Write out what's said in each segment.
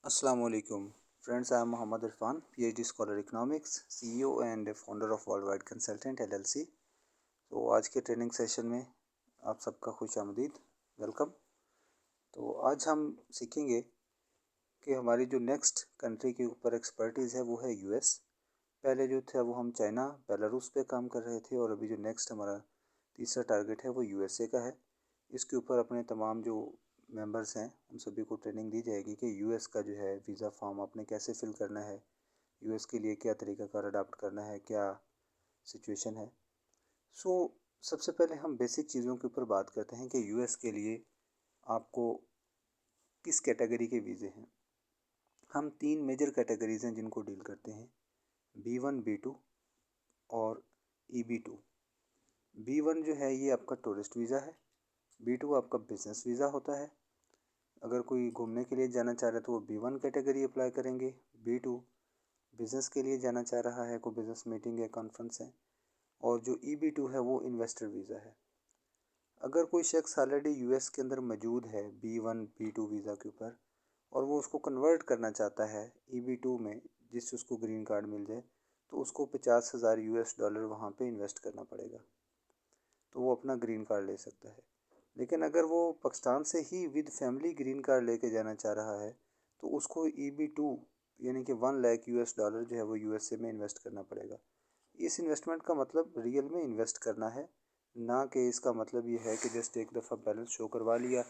Assalamu alaikum. Friends, I am Muhammad Irfan, PhD Scholar Economics, CEO and founder of Worldwide Consultant LLC. तो आज के training session में आप सबका खुश आमदीद, वेलकम। तो आज हम सीखेंगे कि हमारी जो नेक्स्ट कंट्री के ऊपर एक्सपर्टीज़ है वो है यूएस। पहले जो था वो हम चाइना, बेलारूस पे काम कर रहे थे और अभी जो नेक्स्ट हमारा तीसरा टारगेट है वो यूएसए का है। इसके ऊपर अपने तमाम जो मेंबर्स हैं उन सभी को ट्रेनिंग दी जाएगी कि यूएस का जो है वीज़ा फॉर्म आपने कैसे फिल करना है, यूएस के लिए क्या तरीक़ाकार अडाप्ट करना है, क्या सिचुएशन है। सो सबसे पहले हम बेसिक चीज़ों के ऊपर बात करते हैं कि यूएस के लिए आपको किस कैटेगरी के वीज़े हैं। हम 3 मेजर कैटेगरीज़ हैं जिनको डील करते हैं, B1, B2 और EB2। B1 जो है ये आपका टूरिस्ट वीज़ा है, B2 आपका बिज़नेस वीज़ा होता है। अगर कोई घूमने के लिए जाना चाह रहा है तो वो B1 कैटेगरी अप्लाई करेंगे। B2 बिज़नेस के लिए जाना चाह रहा है, कोई बिज़नेस मीटिंग या कॉन्फ्रेंस है। और जो EB2 है वो इन्वेस्टर वीज़ा है। अगर कोई शख्स ऑलरेडी यूएस के अंदर मौजूद है B1 B2 वीज़ा के ऊपर और वो उसको कन्वर्ट करना चाहता है EB2 में, जिससे उसको ग्रीन कार्ड मिल जाए, तो उसको 50,000 US डॉलर वहाँ पे इन्वेस्ट करना पड़ेगा, तो वो अपना ग्रीन कार्ड ले सकता है। लेकिन अगर वो पाकिस्तान से ही विद फैमिली ग्रीन कार्ड लेके जाना चाह रहा है तो उसको EB2 यानी कि 1 लाख US डॉलर जो है वो यूएसए में इन्वेस्ट करना पड़ेगा। इस इन्वेस्टमेंट का मतलब रियल में इन्वेस्ट करना है, ना कि इसका मतलब ये है कि जस्ट एक दफ़ा बैलेंस शो करवा लिया,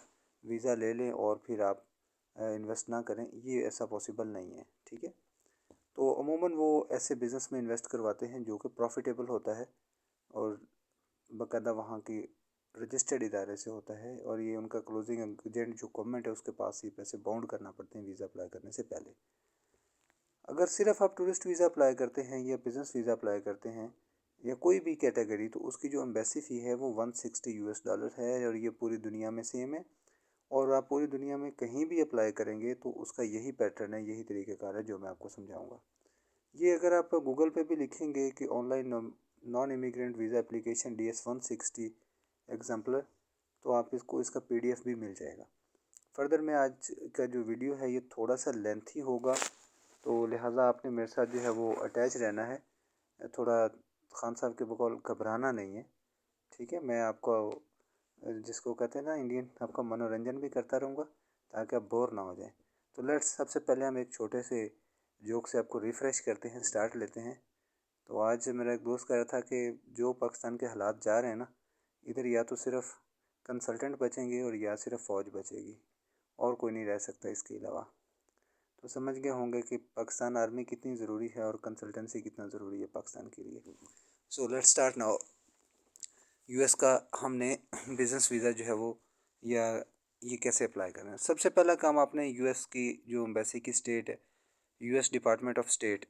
वीज़ा ले लें और फिर आप इन्वेस्ट ना करें, ये ऐसा पॉसिबल नहीं है। ठीक है, तो अमूमन वो ऐसे बिज़नेस में इन्वेस्ट करवाते हैं जो कि प्रॉफिटेबल होता है और बाकायदा वहाँ की रजिस्टर्ड इदारे से होता है, और ये उनका क्लोजिंग एजेंट जो गवर्नमेंट है उसके पास ही पैसे बाउंड करना पड़ते हैं वीज़ा अप्लाई करने से पहले। अगर सिर्फ आप टूरिस्ट वीज़ा अप्लाई करते हैं या बिज़नेस वीज़ा अप्लाई करते हैं या कोई भी कैटेगरी, तो उसकी जो एम्बेसी फ़ी है वो 160 US डॉलर है और ये पूरी दुनिया में सेम है। और आप पूरी दुनिया में कहीं भी अप्लाई करेंगे तो उसका यही पैटर्न है, यही तरीक़ेकार है जो मैं आपको समझाऊँगा। ये अगर आप गूगल पे भी लिखेंगे कि online non immigrant visa application DS-160 exemplar, तो आप इसको इसका PDF भी मिल जाएगा। फर्दर में आज का जो वीडियो है ये थोड़ा सा लेंथी होगा, तो लिहाजा आपने मेरे साथ जो है वो अटैच रहना है, थोड़ा खान साहब के बकौल घबराना नहीं है। ठीक है, मैं आपको जिसको कहते हैं ना इंडियन, आपका मनोरंजन भी करता रहूँगा ताकि आप बोर ना हो जाएं। तो लेट्स सबसे पहले हम एक छोटे से जोक से आपको रिफ़्रेश करते हैं, स्टार्ट लेते हैं। तो आज मेरा एक दोस्त कह रहा था कि जो पाकिस्तान के हालात जा रहे हैं ना, इधर या तो सिर्फ कंसल्टेंट बचेंगे और या सिर्फ फ़ौज बचेगी, और कोई नहीं रह सकता इसके अलावा। तो समझ गए होंगे कि पाकिस्तान आर्मी कितनी ज़रूरी है और कंसल्टेंसी कितना ज़रूरी है पाकिस्तान के लिए। So let's start now. US का हमने बिज़नेस वीज़ा जो है वो, या ये कैसे अप्लाई करना है। सबसे पहला काम आपने यूएस की जो एम्बेसी की स्टेट है, US department of state,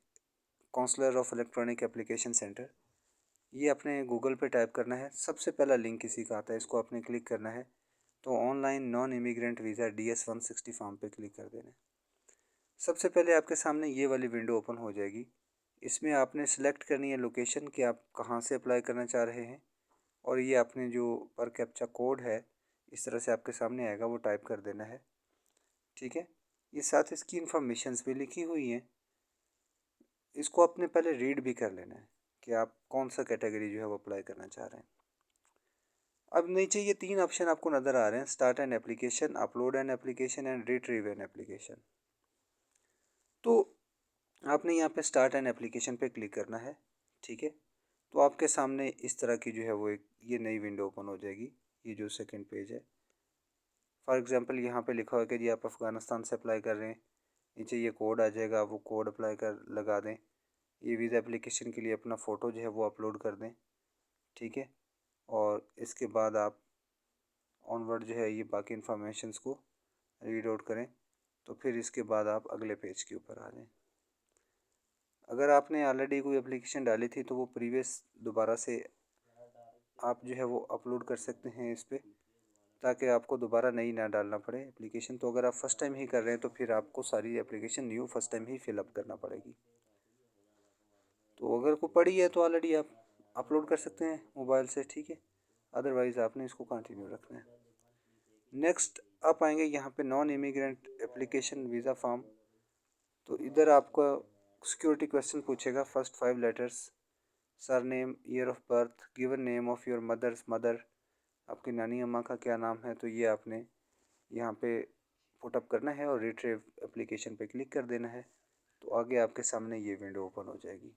consular of electronic application centre, ये अपने गूगल पे टाइप करना है। सबसे पहला लिंक इसी का आता है, इसको आपने क्लिक करना है। तो online non immigrant visa DS-160 form पे क्लिक कर देना है। सबसे पहले आपके सामने ये वाली विंडो ओपन हो जाएगी। इसमें आपने सेलेक्ट करनी है लोकेशन कि आप कहाँ से अप्लाई करना चाह रहे हैं, और ये आपने जो पर कैप्चा कोड है इस तरह से आपके सामने आएगा, वो टाइप कर देना है। ठीक है, ये साथ इसकी इन्फॉर्मेशंस भी लिखी हुई हैं, इसको आपने पहले रीड भी कर लेना है कि आप कौन सा कैटेगरी जो है वो अप्लाई करना चाह रहे हैं। अब नीचे ये 3 ऑप्शन आपको नज़र आ रहे हैं, start an application, upload an application and retrieve an application. तो आपने यहाँ पे स्टार्ट एन एप्लीकेशन पे क्लिक करना है। ठीक है, तो आपके सामने इस तरह की जो है वो एक ये नई विंडो ओपन हो जाएगी, ये जो सेकंड पेज है। फॉर एग्जांपल यहाँ पे लिखा हुआ है कि जी आप अफ़गानिस्तान से अप्लाई कर रहे हैं, नीचे ये कोड आ जाएगा, वो कोड अप्लाई कर लगा दें। ये वीज़ा एप्लीकेशन के लिए अपना फ़ोटो जो है वो अपलोड कर दें। ठीक है, और इसके बाद आप ऑनवर्ड जो है ये बाकी इन्फॉर्मेशंस को रीड आउट करें, तो फिर इसके बाद आप अगले पेज के ऊपर आ जाएं। अगर आपने ऑलरेडी कोई एप्लीकेशन डाली थी तो वो प्रीवियस दोबारा से आप जो है वो अपलोड कर सकते हैं इस पर, ताकि आपको दोबारा नई ना डालना पड़े एप्लीकेशन। तो अगर आप फ़र्स्ट टाइम ही कर रहे हैं तो फिर आपको सारी एप्लीकेशन न्यू फ़र्स्ट टाइम ही फिलअप करना पड़ेगी। तो अगर कोई पड़ी है तो ऑलरेडी आप अपलोड कर सकते हैं मोबाइल से। ठीक है, अदरवाइज़ आपने इसको कंटिन्यू रखना है। नेक्स्ट आप आएंगे यहाँ पे non immigrant application visa form, तो इधर आपका सिक्योरिटी क्वेश्चन पूछेगा, first 5 letters, surname, year of birth, given name of your mother's mother, आपकी नानी अम्मा का क्या नाम है, तो ये आपने यहाँ पे पुटअप करना है और रिट्रीव एप्लीकेशन पे क्लिक कर देना है। तो आगे आपके सामने ये विंडो ओपन हो जाएगी।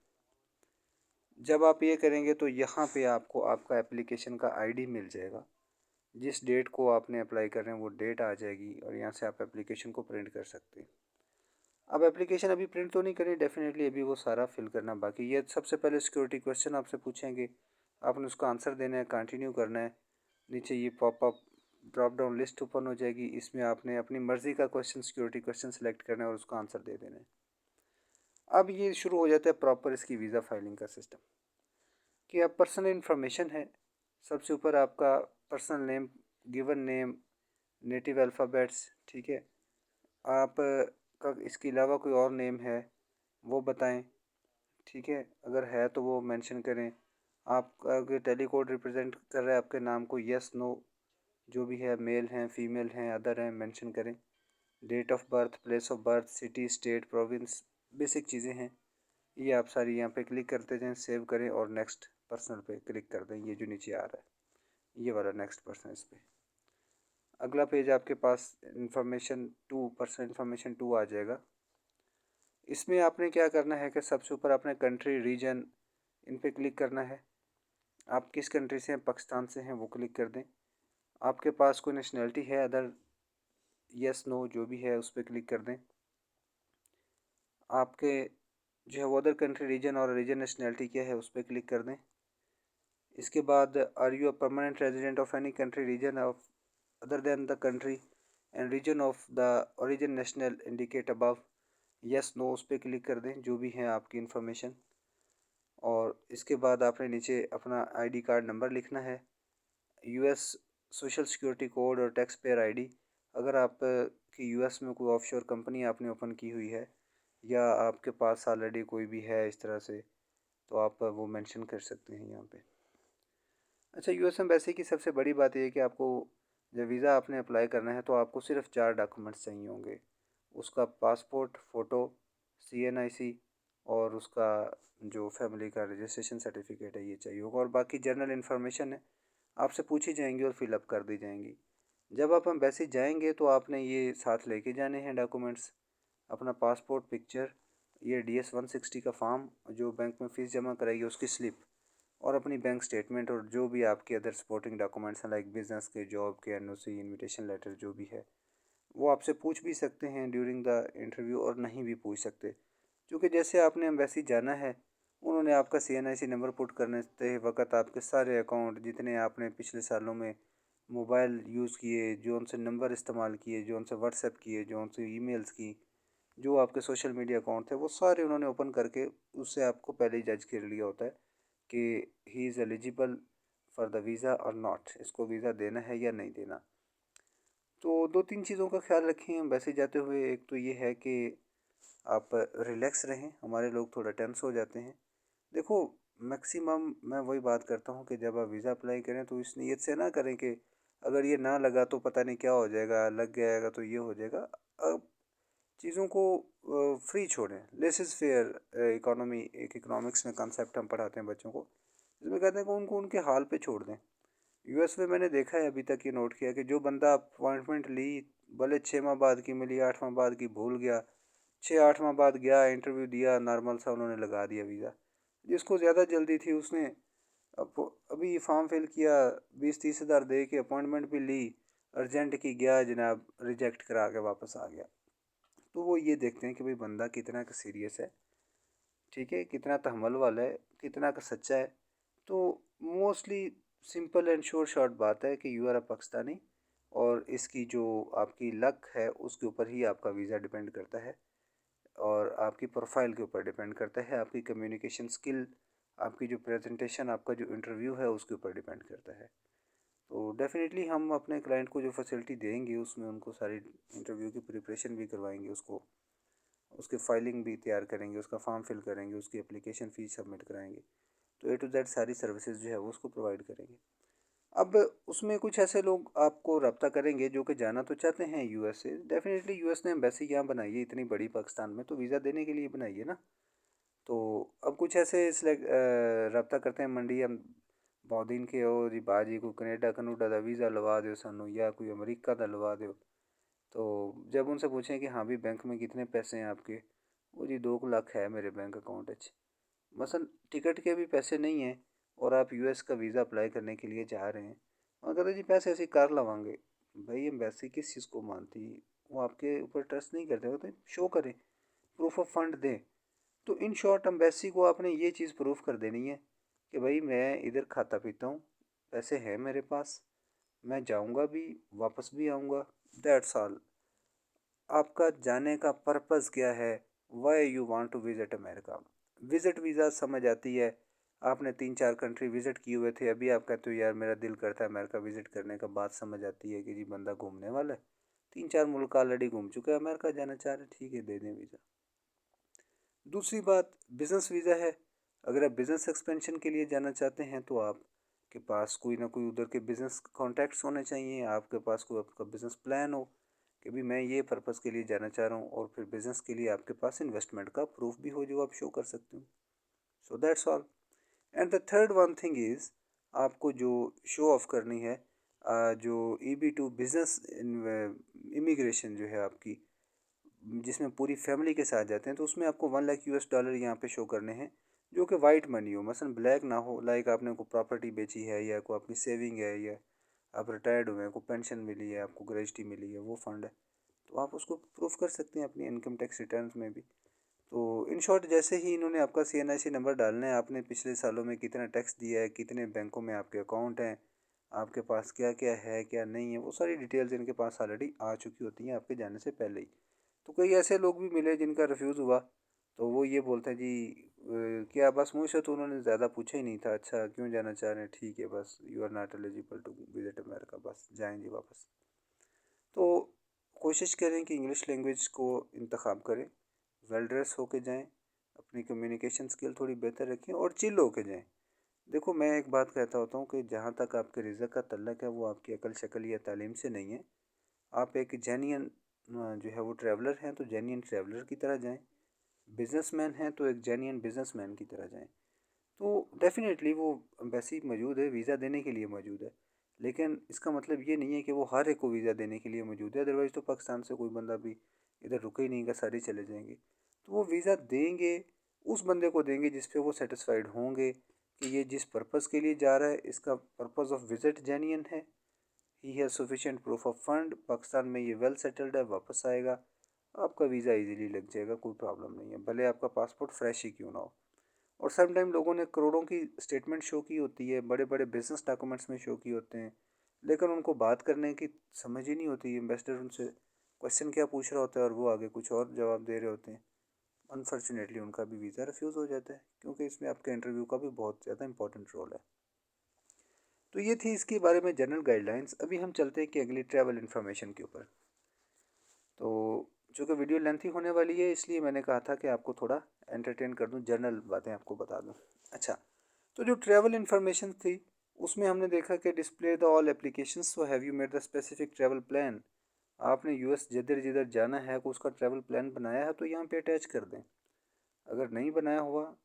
जब आप ये करेंगे तो यहाँ पे आपको आपका एप्लीकेशन का आईडी मिल जाएगा। जिस डेट को आपने अप्लाई कर रहे हैं वो डेट आ जाएगी और यहाँ से आप एप्लीकेशन को प्रिंट कर सकते हैं। अब एप्लीकेशन अभी प्रिंट तो नहीं करें, डेफिनेटली अभी वो सारा फिल करना बाकी। ये सबसे पहले सिक्योरिटी क्वेश्चन आपसे पूछेंगे, आपने उसका आंसर देना है, कंटिन्यू करना है। नीचे ये popup drop down list open हो जाएगी, इसमें आपने अपनी मर्ज़ी का क्वेश्चन, सिक्योरिटी क्वेश्चन सेलेक्ट करना है और उसका आंसर दे देना है। अब ये शुरू हो जाता है प्रॉपर इसकी वीज़ा फाइलिंग का सिस्टम, कि अब पर्सनल इन्फॉर्मेशन है। सबसे ऊपर आपका personal name, given name, native alphabets, ठीक है। आप का इसके अलावा कोई और नेम है वो बताएं, ठीक है। अगर है तो वो मेंशन करें। आपका अगर टेलीकोड रिप्रेजेंट कर रहा है आपके नाम को, यस नो जो भी है, मेल हैं फीमेल हैं अदर हैं, मेंशन करें। Date of birth, place of birth, city, state, province, basic चीज़ें हैं ये आप सारी यहाँ पे क्लिक करते जाएं, सेव करें और नेक्स्ट पर्सनल पे क्लिक कर दें। ये जो नीचे आ रहा है ये वाला नेक्स्ट पर्सन, इस पे अगला पेज आपके पास इंफॉर्मेशन 2, पर्सनल इंफॉर्मेशन 2 आ जाएगा। इसमें आपने क्या करना है कि सबसे ऊपर आपने कंट्री, रीजन, इन पे क्लिक करना है। आप किस कंट्री से हैं, पाकिस्तान से हैं, वो क्लिक कर दें। आपके पास कोई नेशनैलिटी है अदर, यस नो जो भी है उस पर क्लिक कर दें। आपके जो है वो अदर कंट्री, रीजन और रीजन नेशनैलिटी क्या है उस पर क्लिक कर दें। इसके बाद are you a permanent resident of any country, region of other than the country and region of the origin national indicate above, yes no उस पर क्लिक कर दें जो भी है आपकी इन्फॉर्मेशन। और इसके बाद आपने नीचे अपना आईडी कार्ड नंबर लिखना है, यूएस सोशल सिक्योरिटी कोड और टैक्स पेयर आईडी। अगर आप की यूएस में कोई ऑफशोर कंपनी आपने ओपन की हुई है या आपके पास ऑलरेडी कोई भी है इस तरह से, तो आप वो मेंशन कर सकते हैं यहाँ पे। अच्छा, यूएस एम्बेसी की सबसे बड़ी बात यह है कि आपको जब वीज़ा आपने अप्लाई करना है तो आपको सिर्फ 4 डॉक्यूमेंट्स चाहिए होंगे। उसका पासपोर्ट फ़ोटो, सीएनआईसी और उसका जो फैमिली का रजिस्ट्रेशन सर्टिफिकेट है ये चाहिए होगा। और बाकी जनरल इन्फॉर्मेशन है आपसे पूछी जाएंगी और फिलअप कर दी जाएंगी। जब आप एम्बेसी जाएंगे तो आपने ये साथ लेके जाने हैं डॉक्यूमेंट्स, अपना पासपोर्ट पिक्चर, ये DS-160 का फॉर्म जो बैंक में फ़ीस जमा कराइए उसकी स्लिप, और अपनी बैंक स्टेटमेंट और जो भी आपके अदर सपोर्टिंग डॉक्यूमेंट्स हैं लाइक बिजनेस के, जॉब के, एनओसी, इनविटेशन लेटर जो भी है। वो आपसे पूछ भी सकते हैं ड्यूरिंग द इंटरव्यू और नहीं भी पूछ सकते, क्योंकि जैसे आपने एम्बेसी जाना है उन्होंने आपका CNIC नंबर पुट करने से वक्त आपके सारे अकाउंट जितने आपने पिछले सालों में मोबाइल यूज़ किए, जो उनसे नंबर इस्तेमाल किए, जो उनसे व्हाट्सएप किए, जो उनसे ईमेल्स की, जो आपके सोशल मीडिया अकाउंट थे, वो सारे उन्होंने ओपन करके उससे आपको पहले ही जज कर लिया होता है कि he is eligible for the visa और नॉट, इसको वीज़ा देना है या नहीं देना। तो 2-3 चीज़ों का ख्याल रखें वैसे जाते हुए। एक तो ये है कि आप रिलैक्स रहें, हमारे लोग थोड़ा टेंस हो जाते हैं। देखो, मैक्सिमम मैं वही बात करता हूँ कि जब आप वीज़ा अप्लाई करें तो इस नीयत से ना करें कि अगर ये ना लगा तो पता नहीं क्या हो जाएगा, लग जाएगा तो ये हो जाएगा। अब चीज़ों को फ्री छोड़ें, लेस इज़ फेयर। इकोनॉमी, एक इकोनॉमिक्स में कॉन्सेप्ट हम पढ़ाते हैं बच्चों को, इसमें कहते हैं कि उनको उनके हाल पे छोड़ दें। यूएस में मैंने देखा है, अभी तक ये नोट किया कि जो बंदा अपॉइंटमेंट ली, भले 6 माह बाद की मिली, 8 माह बाद की भूल गया, 6-8 माह बाद गया, इंटरव्यू दिया, नॉर्मल सा उन्होंने लगा दिया वीज़ा। जिसको ज़्यादा जल्दी थी उसने अब अभी फॉर्म फिल किया, 20-30 हज़ार दे के अपॉइंटमेंट भी ली, अर्जेंट की, गया जनाब, रिजेक्ट करा के वापस आ गया। तो वो ये देखते हैं कि भाई बंदा कितना का सीरियस है, ठीक है, कितना तहम्मुल वाला है, कितना का सच्चा है। तो मोस्टली सिंपल एंड शॉर्ट बात है कि यू आर अ पाकिस्तानी, और इसकी जो आपकी लक है उसके ऊपर ही आपका वीज़ा डिपेंड करता है और आपकी प्रोफाइल के ऊपर डिपेंड करता है, आपकी कम्युनिकेशन स्किल, आपकी जो प्रेजेंटेशन, आपका जो इंटरव्यू है उसके ऊपर डिपेंड करता है। तो डेफिनेटली हम अपने क्लाइंट को जो फैसिलिटी देंगे उसमें उनको सारी इंटरव्यू की प्रिपरेशन भी करवाएंगे, उसको उसकी फाइलिंग भी तैयार करेंगे, उसका फॉर्म फिल करेंगे, उसकी एप्लीकेशन फ़ीस सबमिट कराएंगे। तो A to Z सारी सर्विसेज जो है वो उसको प्रोवाइड करेंगे। अब उसमें कुछ ऐसे लोग आपको रब्ता करेंगे जो कि जाना तो चाहते हैं यूएस से। डेफिनेटली यूएस ने एम्बेसी यहाँ बनाई है इतनी बड़ी पाकिस्तान में, तो वीज़ा देने के लिए बनाई है ना। तो अब कुछ ऐसे सिलेक्ट रब्ता करते हैं मंडी हम बहुत दिन के हो जी बाजी को कनेडा कनूडा का वीज़ा लवा दो सानू या कोई अमेरिका का लवा दो। तो जब उनसे पूछें कि हाँ भी बैंक में कितने पैसे हैं आपके, वो जी 2 लाख है मेरे बैंक अकाउंट अच्छे, मसल टिकट के भी पैसे नहीं हैं और आप यूएस का वीज़ा अप्लाई करने के लिए जा रहे हैं। और कहते जी पैसे ऐसी कार लवाएंगे। भाई एम्बेसी किस चीज़ को मानती है, वो आपके ऊपर ट्रस्ट नहीं करते, वो तो शो करें, प्रूफ ऑफ फंड दें। तो इन शॉर्ट एम्बेसी को आपने ये चीज़ प्रूफ कर देनी है कि भाई मैं इधर खाता पीता हूँ, पैसे हैं मेरे पास, मैं जाऊँगा भी वापस भी आऊँगा, दैट्स ऑल। आपका जाने का पर्पज़ क्या है, why you want to visit America. Visit visa समझ आती है, आपने 3-4 कंट्री विज़िट किए हुए थे, अभी आप कहते हो यार मेरा दिल करता है अमेरिका विज़िट करने का, बात समझ आती है कि जी बंदा घूमने वाला है, 3-4 मुल्क ऑलरेडी घूम चुका है, अमेरिका जाना चाह रहे, ठीक है दे दें वीज़ा। दूसरी बात बिज़नेस वीज़ा है। अगर आप बिज़नेस एक्सपेंशन के लिए जाना चाहते हैं तो आपके पास कोई ना कोई उधर के बिज़नेस कॉन्टैक्ट्स होने चाहिए, आपके पास कोई आपका बिज़नेस प्लान हो कि भी मैं ये पर्पज़ के लिए जाना चाह रहा हूँ, और फिर बिज़नेस के लिए आपके पास इन्वेस्टमेंट का प्रूफ भी हो जो आप शो कर सकते हो। So that's all. And the third one thing is, आपको जो शो ऑफ करनी है, जो EB-2 बिज़नेस इमिग्रेशन जो है आपकी, जिसमें पूरी फैमिली के साथ जाते हैं, तो उसमें आपको $1 लाख यहाँ पे शो करने हैं जो कि वाइट मनी हो, मसलन ब्लैक ना हो, लाइक आपने कोई प्रॉपर्टी बेची है या कोई अपनी सेविंग है या आप रिटायर्ड हुए हैं, कोई पेंशन मिली है, आपको ग्रेजुटी मिली है, वो फंड है, तो आप उसको प्रूफ कर सकते हैं अपनी इनकम टैक्स रिटर्न्स में भी। तो इन शॉर्ट जैसे ही इन्होंने आपका CNIC नंबर डालना है, आपने पिछले सालों में कितना टैक्स दिया है, कितने बैंकों में आपके अकाउंट हैं, आपके पास क्या क्या है क्या नहीं है, वो सारी डिटेल्स इनके पास ऑलरेडी आ चुकी होती हैं आपके जाने से पहले ही। तो कई ऐसे लोग भी मिले जिनका रिफ्यूज़ हुआ, तो वो ये बोलते हैं जी क्या बस मुँह से, तो उन्होंने ज़्यादा पूछा ही नहीं था, अच्छा क्यों जाना चाह रहे हैं, ठीक है बस you are not eligible to visit America, बस जाएंगे वापस। तो कोशिश करें कि इंग्लिश लैंग्वेज को इंतखाब करें, वेल ड्रेस होके जाएं, अपनी कम्युनिकेशन स्किल थोड़ी बेहतर रखें और चिल होके जाएं। देखो मैं एक बात कहता होता हूँ कि जहाँ तक आपके रिज़्क का तल्लक है वो आपकी अकल शक्ल या तालीम से नहीं है। आप एक जेन्युइन जो है वो ट्रैवलर हैं तो जेन्युइन ट्रैवलर की तरह जाएं, बिजनेसमैन हैं तो एक जेन्युइन बिजनेसमैन की तरह जाएं। तो डेफिनेटली वो एम्बेसी मौजूद है, वीज़ा देने के लिए मौजूद है, लेकिन इसका मतलब ये नहीं है कि वो हर एक को वीज़ा देने के लिए मौजूद है, अदरवाइज़ तो पाकिस्तान से कोई बंदा भी इधर रुके ही नहीं, का सारे चले जाएंगे। तो वो वीज़ा देंगे, उस बंदे को देंगे जिस पे वो सेटिस्फाइड होंगे कि ये जिस पर्पज़ के लिए जा रहा है इसका पर्पज़ ऑफ विज़िट जेन्युइन है, he has sufficient proof of fund, Pakistan में ये वेल सेटल्ड है, वापस आएगा, आपका वीज़ा इजीली लग जाएगा, कोई प्रॉब्लम नहीं है, भले आपका पासपोर्ट फ्रेश ही क्यों ना हो। और समटाइम लोगों ने करोड़ों की स्टेटमेंट शो की होती है, बड़े बड़े बिजनेस डॉक्यूमेंट्स में शो किए होते हैं, लेकिन उनको बात करने की समझ ही नहीं होती। इन्वेस्टर उनसे क्वेश्चन क्या पूछ रहा होता है और वो आगे कुछ और जवाब दे रहे होते हैं। अनफॉर्चुनेटली उनका भी वीज़ा रिफ्यूज़ हो जाता है, क्योंकि इसमें आपके इंटरव्यू का भी बहुत ज़्यादा इंपॉर्टेंट रोल है। तो ये थी इसके बारे में जनरल गाइडलाइंस। अभी हम चलते हैं कि अगली ट्रैवल इन्फॉर्मेशन के ऊपर। तो चूँकि वीडियो लेंथी होने वाली है इसलिए मैंने कहा था कि आपको थोड़ा एंटरटेन कर दूं, जनरल बातें आपको बता दूं। अच्छा, तो जो ट्रैवल इन्फॉर्मेशन थी उसमें हमने देखा कि display the all applications, so have you made the specific travel plan. आपने यूएस जिधर जिधर जाना है को उसका ट्रैवल प्लान बनाया है तो यहाँ पे अटैच कर दें। अगर नहीं बनाया हुआ,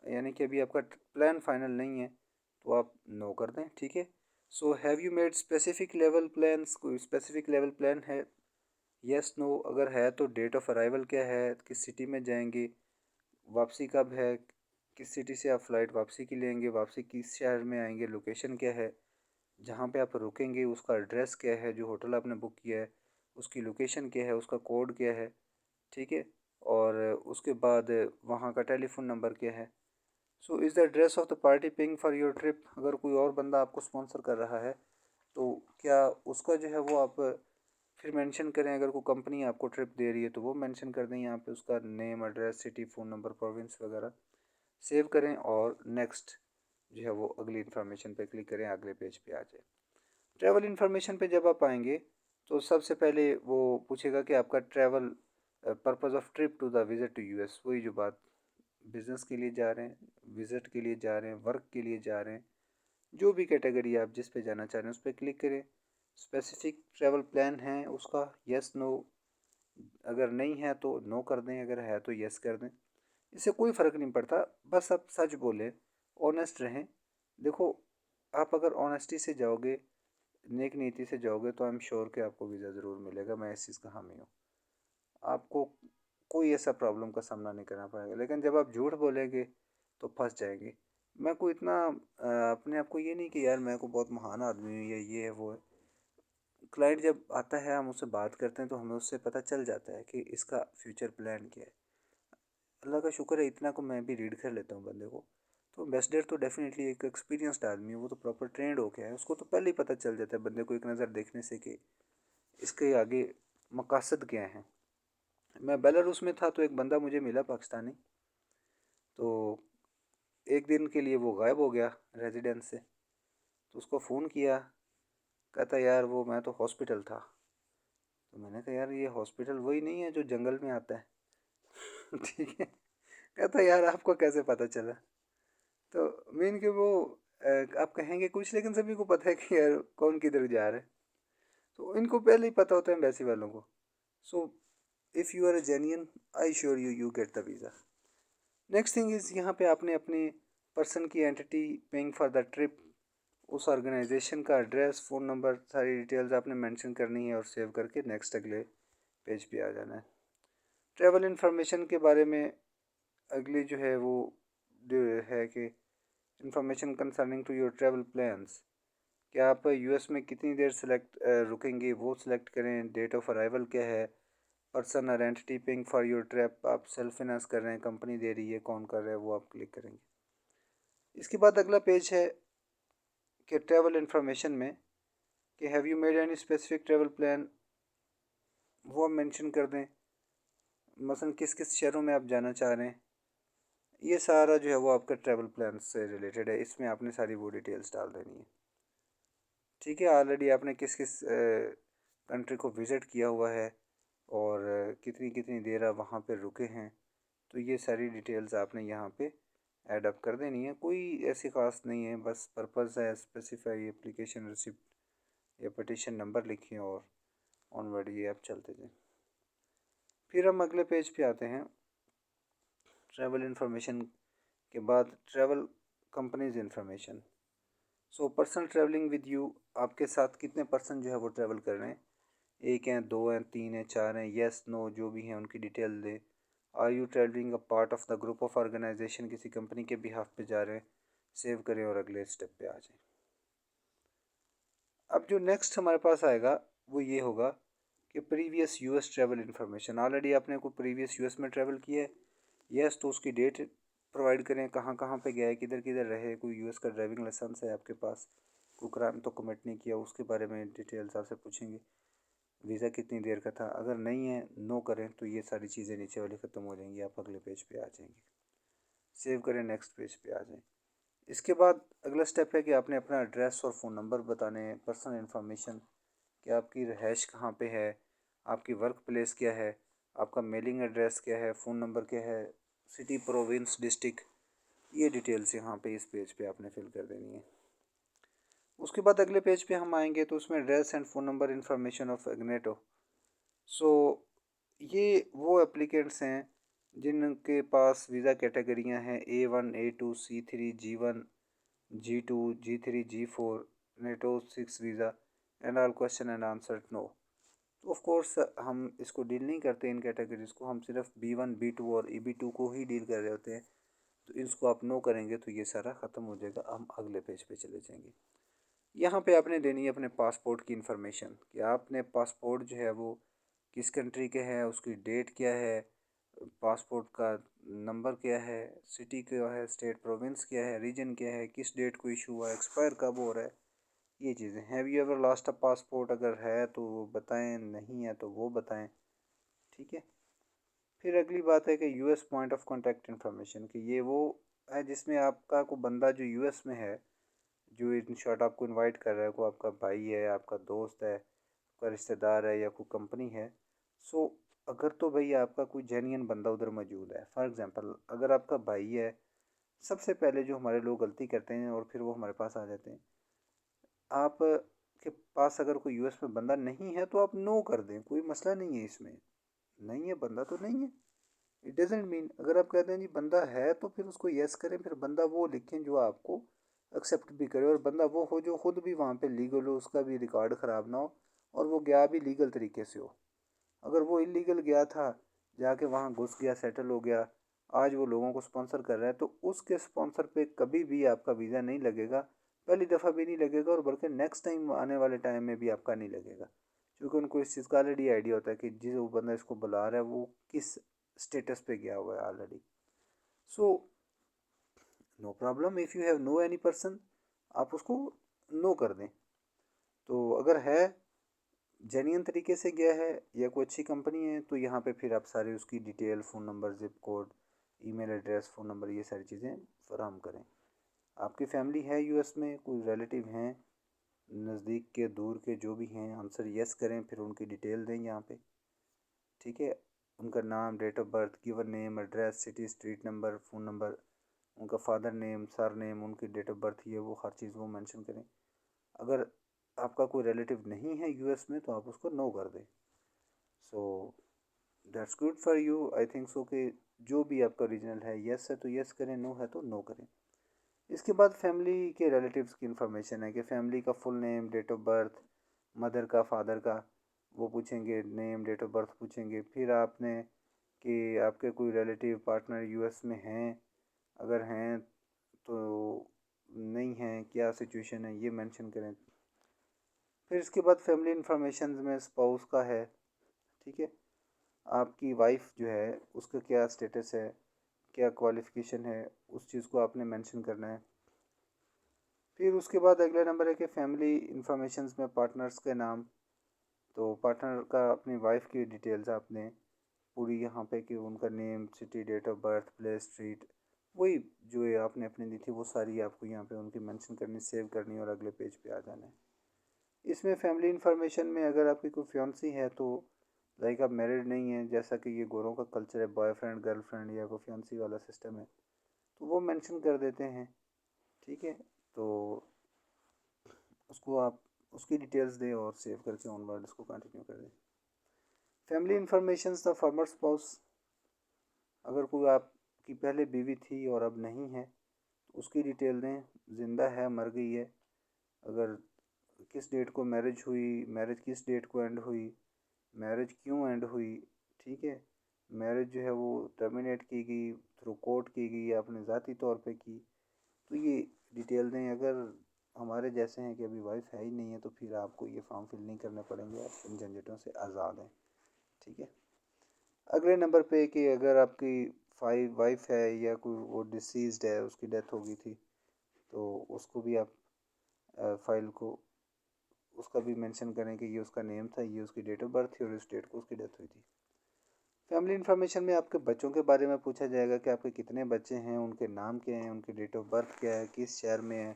यानी कि अभी आपका प्लान फाइनल नहीं है, तो आप नो कर दें, ठीक है। So have you made specific level plans, कोई स्पेसिफिक लेवल प्लान है, यस नो। अगर है तो डेट ऑफ अराइवल क्या है, किस सिटी में जाएंगे, वापसी कब है, किस सिटी से आप फ़्लाइट वापसी की लेंगे, वापसी किस शहर में आएंगे, लोकेशन क्या है, जहाँ पे आप रुकेंगे उसका एड्रेस क्या है, जो होटल आपने बुक किया है उसकी लोकेशन क्या है, उसका कोड क्या है, ठीक है। और उसके बाद वहाँ का टेलीफोन नंबर क्या है। So is the address of the party paying for your trip. अगर कोई और बंदा आपको स्पॉन्सर कर रहा है तो क्या उसका जो है वो आप फिर मेंशन करें। अगर कोई कंपनी आपको ट्रिप दे रही है तो वो मेंशन कर दें यहाँ पे, उसका name, address, city, phone number, province वगैरह सेव करें और नेक्स्ट जो है वो अगली इन्फॉर्मेशन पे क्लिक करें, अगले पेज पे आ जाए। ट्रैवल इन्फॉर्मेशन पे जब आप आएंगे तो सबसे पहले वो पूछेगा कि आपका travel purpose of trip to the visit to US, वही जो बात, बिज़नेस के लिए जा रहे हैं, विज़िट के लिए जा रहे हैं, वर्क के लिए जा रहे हैं, जो भी कैटेगरी आप जिस पे जाना चाह रहे हैं उस पर क्लिक करें। स्पेसिफिक ट्रैवल प्लान है उसका यस नो, अगर नहीं है तो नो कर दें, अगर है तो यस कर दें। इससे कोई फ़र्क नहीं पड़ता, बस आप सच बोलें, ऑनेस्ट रहें। देखो, आप अगर ऑनेस्टी से जाओगे, नेक नीति से जाओगे, तो आई एम श्योर कि आपको वीज़ा ज़रूर मिलेगा। मैं इस चीज़ का हामी हूँ। आपको कोई ऐसा प्रॉब्लम का सामना नहीं करना पड़ेगा। लेकिन जब आप झूठ बोलेंगे तो फंस जाएंगे। मैं कोई इतना अपने आप को ये नहीं कि यार मैं को बहुत महान आदमी हूँ या ये है वो है। क्लाइंट जब आता है, हम उससे बात करते हैं तो हमें उससे पता चल जाता है कि इसका फ्यूचर प्लान क्या है। अल्लाह का शुक्र है, इतना को मैं भी रीड कर लेता हूँ बंदे को। तो एम्बेसडर तो डेफिनेटली एक एक्सपीरियंस्ड आदमी है, वो तो प्रॉपर ट्रेंड हो गया है, उसको तो पहले ही पता चल जाता है बंदे को एक नज़र देखने से कि इसके आगे मकसद क्या है। मैं बेलारूस में था तो एक बंदा मुझे मिला पाकिस्तानी, तो एक दिन के लिए वो गायब हो गया रेजिडेंस से। तो उसको फ़ोन किया, कहता यार वो मैं तो हॉस्पिटल था। तो मैंने कहा यार ये हॉस्पिटल वही नहीं है जो जंगल में आता है? ठीक है। कहता यार आपको कैसे पता चला? तो मीन कि वो आप कहेंगे कुछ, लेकिन सभी को पता है कि यार कौन किधर जा रहा है। तो इनको पहले ही पता होता है एम्बेसी वालों को। So if you are a genuine, I sure you you get the visa. Next thing is, यहाँ पे आपने अपने पर्सन की entity paying for the trip, उस ऑर्गेनाइजेशन का एड्रेस, फ़ोन नंबर, सारी डिटेल्स आपने मेंशन करनी है और सेव करके नेक्स्ट अगले पेज पे आ जाना है। ट्रैवल इन्फॉर्मेशन के बारे में अगली जो है वो जो है कि information concerning to your travel plans, क्या आप यूएस में कितनी देर रुकेंगे वो सिलेक्ट करें। डेट ऑफ अराइवल क्या है, पर्सन और entity paying for your trip, आप सेल्फ फाइनेंस कर रहे हैं, कंपनी दे रही है, कौन कर रहा है, वो आप क्लिक करेंगे। इसके बाद अगला पेज है कि ट्रैवल इन्फॉर्मेशन में कि have you made any specific travel plan, वो आप मेंशन कर दें। मसलन किस किस शहरों में आप जाना चाह रहे हैं, ये सारा जो है वो आपका ट्रैवल प्लान से रिलेटेड है। इसमें आपने सारी वो डिटेल्स डाल देनी है। ठीक है, ऑलरेडी आपने किस किस कंट्री को विज़िट किया हुआ है और कितनी कितनी देर आप वहाँ पे रुके हैं, तो ये सारी डिटेल्स आपने यहाँ पे ऐड अप कर देनी है। कोई ऐसी ख़ास नहीं है, बस पर्पज़ है स्पेसिफाई एप्लीकेशन रिसिप्ट या पटिशन नंबर लिखिए और ऑनवर्ड ये आप चलते जाएँ। फिर हम अगले पेज पे आते हैं। ट्रैवल इन्फॉर्मेशन के बाद travel companies information. So person travelling with you, आपके साथ कितने पर्सन जो है वो ट्रैवल कर रहे हैं, एक हैं, दो हैं, तीन हैं, चार हैं, येस नो जो भी हैं उनकी डिटेल दें। Are you traveling a part of the group of organization, किसी कंपनी के बिहाफ पे जा रहे हैं, सेव करें और अगले स्टेप पे आ जाएं। अब जो नेक्स्ट हमारे पास आएगा वो ये होगा कि previous US travel information. Already आपने कोई प्रीवियस यूएस में ट्रैवल किया है, यस, तो उसकी डेट प्रोवाइड करें, कहाँ कहाँ पे गए, किधर किधर रहे, कोई यूएस का ड्राइविंग लाइसेंस है आपके पास, कोई क्राइम तो कमिट नहीं किया, उसके बारे में डिटेल्स आपसे पूछेंगे। वीज़ा कितनी देर का था, अगर नहीं है नो करें तो ये सारी चीज़ें नीचे वाली ख़त्म हो जाएंगी, आप अगले पेज पे आ जाएंगे। सेव करें, नेक्स्ट पेज पे आ जाएं। इसके बाद अगला स्टेप है कि आपने अपना एड्रेस और फ़ोन नंबर बताने हैं, पर्सनल इन्फॉर्मेशन कि आपकी रहाइश कहाँ पे है, आपकी वर्क प्लेस क्या है, आपका मेलिंग एड्रेस क्या है, फ़ोन नंबर क्या है, सिटी, प्रोविंस, डिस्ट्रिक्ट, ये डिटेल्स यहाँ पे इस पेज पे आपने फिल कर देनी है। उसके बाद अगले पेज पे हम आएंगे तो उसमें address and phone number information of एग्नेटो। सो ये वो एप्लीकेंट्स हैं जिनके पास वीज़ा कैटेगरियाँ हैं A1, A2, C3, G1, G2, G3, G4, NATO 6 visa and all question and answer no. तो ऑफ कोर्स हम इसको डील नहीं करते इन कैटेगरीज को, हम सिर्फ B1, B2 और EB2 को ही डील कर रहे होते हैं। तो इसको आप नो करेंगे तो ये सारा ख़त्म हो जाएगा, हम अगले पेज पे चले जाएंगे। यहाँ पे आपने देनी है अपने पासपोर्ट की इन्फॉर्मेशन कि आपने पासपोर्ट जो है वो किस कंट्री के है, उसकी डेट क्या है, पासपोर्ट का नंबर क्या है, सिटी क्या है, स्टेट प्रोविंस क्या है, रीजन क्या है, किस डेट को इशू हुआ है, एक्सपायर कब हो रहा है, ये चीज़ें। Have you ever lost a passport, अगर है तो वो बताएं, नहीं है तो वो बताएं। ठीक है। फिर अगली बात है कि US point of contact information कि ये वो है जिसमें आपका को बंदा जो यूएस में है, जो इन शॉर्ट आपको इनवाइट कर रहा है, को आपका भाई है, आपका दोस्त है, आपका रिश्तेदार है या कोई कंपनी है। सो अगर तो भाई आपका कोई जेन्युइन बंदा उधर मौजूद है, फॉर एग्ज़ाम्पल अगर आपका भाई है, सबसे पहले जो हमारे लोग गलती करते हैं और फिर वो हमारे पास आ जाते हैं, आप के पास अगर कोई यूएस में बंदा नहीं है तो आप नो कर दें, कोई मसला नहीं है इसमें। नहीं है बंदा तो नहीं है, इट डजेंट मीन। अगर आप कहते हैं जी बंदा है तो फिर उसको यस करें, फिर बंदा वो लिखें जो आपको एक्सेप्ट भी करे, और बंदा वो हो जो खुद भी वहाँ पे लीगल हो, उसका भी रिकॉर्ड ख़राब ना हो और वो गया भी लीगल तरीके से हो। अगर वो इलीगल गया था, जाके वहाँ घुस गया, सेटल हो गया, आज वो लोगों को स्पॉन्सर कर रहा है, तो उसके स्पॉन्सर पे कभी भी आपका वीज़ा नहीं लगेगा। पहली दफ़ा भी नहीं लगेगा और बल्कि नेक्स्ट टाइम आने वाले टाइम में भी आपका नहीं लगेगा, क्योंकि उनको इस चीज़ का ऑलरेडी आइडिया होता है कि जिस बंदा इसको बुला रहा है वो किस स्टेटस पे गया हुआ है already. So no problem if you have no any person, आप उसको नो कर दें। तो अगर है जेन्युइन तरीके से गया है या कोई अच्छी कंपनी है तो यहाँ पे फिर आप सारी उसकी detail, phone number, zip code, email address, phone number, ये सारी चीज़ें फराहम करें। आपकी फैमिली है यूएस में, कोई रिलेटिव हैं नज़दीक के दूर के जो भी हैं, आंसर यस करें, फिर उनकी डिटेल दें यहाँ पे, ठीक है। उनका नाम, date of birth, given name, address, city, street number, phone number, उनका फादर नेम, सर नेम, उनकी डेट ऑफ बर्थ, ये वो हर चीज़ वो मेंशन करें। अगर आपका कोई रिलेटिव नहीं है यूएस में तो आप उसको नो कर दें। So that's good for you, I think so कि जो भी आपका ओरिजिनल है, यस है तो यस करें, नो है तो नो करें। इसके बाद फैमिली के रिलेटिव्स की इन्फॉर्मेशन है कि फैमिली का full name, date of birth, mother का, फादर का, वो पूछेंगे, नेम, डेट ऑफ बर्थ पूछेंगे। फिर आपने कि आपके कोई रिलेटिव पार्टनर यूएस में हैं, अगर हैं तो नहीं हैं, क्या सिचुएशन है, ये मेंशन करें। फिर इसके बाद फैमिली इन्फॉर्मेशन में स्पाउस का है, ठीक है। आपकी वाइफ जो है उसका क्या स्टेटस है, क्या क्वालिफ़िकेशन है, उस चीज़ को आपने मेंशन करना है। फिर उसके बाद अगला नंबर है कि फैमिली इन्फॉर्मेशन में पार्टनर्स के नाम, तो पार्टनर का अपनी वाइफ की डिटेल्स आपने पूरी यहाँ पे कि उनका name, city, date of birth, place, street, वही जो है आपने अपनी दी थी वो सारी आपको यहाँ पे उनकी मेंशन करनी, सेव करनी और अगले पेज पे आ जाना है। इसमें फैमिली इन्फॉर्मेशन में अगर आपकी कोई फियांसी है तो लाइक आप मैरिड नहीं हैं, जैसा कि ये गोरों का कल्चर है, बॉयफ्रेंड, गर्लफ्रेंड या कोई फियांसी वाला सिस्टम है, तो वो मेंशन कर देते हैं, ठीक है। तो उसको आप उसकी डिटेल्स दें और सेव करके ऑनवर्ड उसको कंटिन्यू कर दें। Family information the former spouse, अगर कोई आपकी पहले बीवी थी और अब नहीं है तो उसकी डिटेल दें, ज़िंदा है, मर गई है, अगर किस डेट को मैरिज हुई, मैरिज किस डेट को एंड हुई, मैरिज क्यों एंड हुई, ठीक है। मैरिज जो है वो टर्मिनेट की गई थ्रू कोर्ट की गई या अपने ज़ाती तौर पे की, तो ये डिटेल दें। अगर हमारे जैसे हैं कि अभी वाइफ है ही नहीं है तो फिर आपको ये फॉर्म फिल नहीं करने पड़ेंगे, आप इन झंझटों से आज़ाद हैं, ठीक है। अगले नंबर पे कि अगर आपकी वाइफ है या कोई वो डिसीज़्ड है, उसकी डेथ हो गई थी, तो उसको भी आप फाइल को उसका भी मेंशन करें कि ये उसका नेम था, ये उसकी डेट ऑफ बर्थ थी और इस डेट को उसकी डेथ हुई थी। फैमिली इन्फॉर्मेशन में आपके बच्चों के बारे में पूछा जाएगा कि आपके कितने बच्चे हैं, उनके नाम क्या हैं, उनकी डेट ऑफ बर्थ क्या है, किस शहर में है,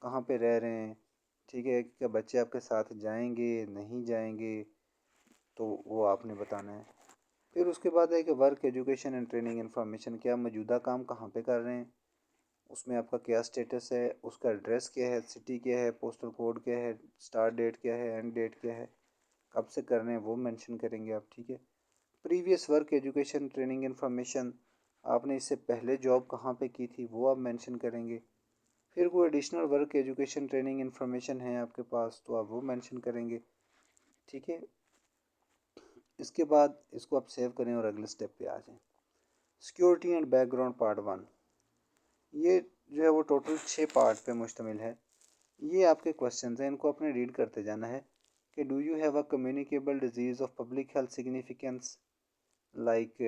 कहाँ पे रह रहे हैं, ठीक है। क्या बच्चे आपके साथ जाएंगे, नहीं जाएंगे, तो वो आपने बताना है। फिर उसके बाद है कि work, education and training information, क्या मौजूदा काम कहाँ पे कर रहे हैं, उसमें आपका क्या स्टेटस है, उसका एड्रेस क्या है, सिटी क्या है, पोस्टल कोड क्या है, स्टार्ट डेट क्या है, एंड डेट क्या है, कब से कर रहे हैं वो मेंशन करेंगे आप, ठीक है। Previous work, education, training information, आपने इससे पहले जॉब कहाँ पे की थी वो आप मेंशन करेंगे। फिर कोई additional work, education, training information है आपके पास तो आप वो मेंशन करेंगे, ठीक है। इसके बाद इसको आप सेव करें और अगले स्टेप पे आ जाएं। सिक्योरिटी एंड बैकग्राउंड पार्ट 1, ये जो है वो टोटल 6 पार्ट पे मुश्तमिल है। ये आपके क्वेश्चंस हैं, इनको आपने रीड करते जाना है कि do you have a communicable disease of public health significance, like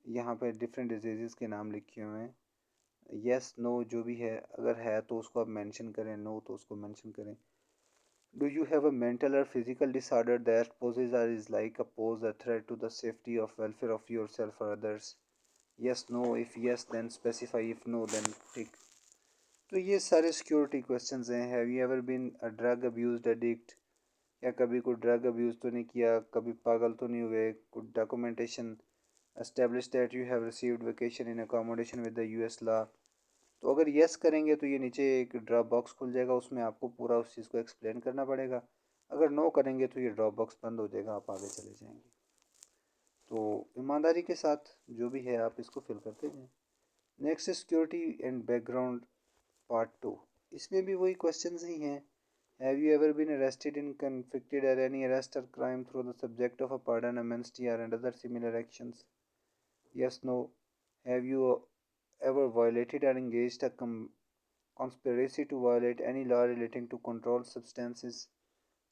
यहाँ पे डिफरेंट डिजीज़ के नाम लिखे हुए हैं, यस नो जो भी है, अगर है तो उसको आप मेंशन करें, नो तो उसको मेंशन करें। Do you have a mental or physical disorder that poses or is like a pose a threat to the safety of welfare of yourself or others, yes no, if yes then specify, if no then tick. तो ये सारे security questions हैं। Have you ever been a drug abused addict, या कभी कोई drug abuse तो नहीं किया, कभी पागल तो नहीं हुए, कुछ documentation establish that you have received vacation in accommodation with the US law. तो अगर येस करेंगे तो ये नीचे एक ड्रॉप बॉक्स खुल जाएगा, उसमें आपको पूरा उस चीज़ को एक्सप्लेन करना पड़ेगा। अगर नो करेंगे तो ये ड्रॉप बॉक्स बंद हो जाएगा, आप आगे चले जाएंगे। तो ईमानदारी के साथ जो भी है आप इसको फिल करते जाएं। Next security and background part 2, इसमें भी वही क्वेश्चन ही हैं। Have you ever been arrested in convicted or any arrest or crime through the subject of a pardon, amnesty or other similar actions? Yes, no. Have you ever violated or engaged a conspiracy to violate any law relating to controlled substances?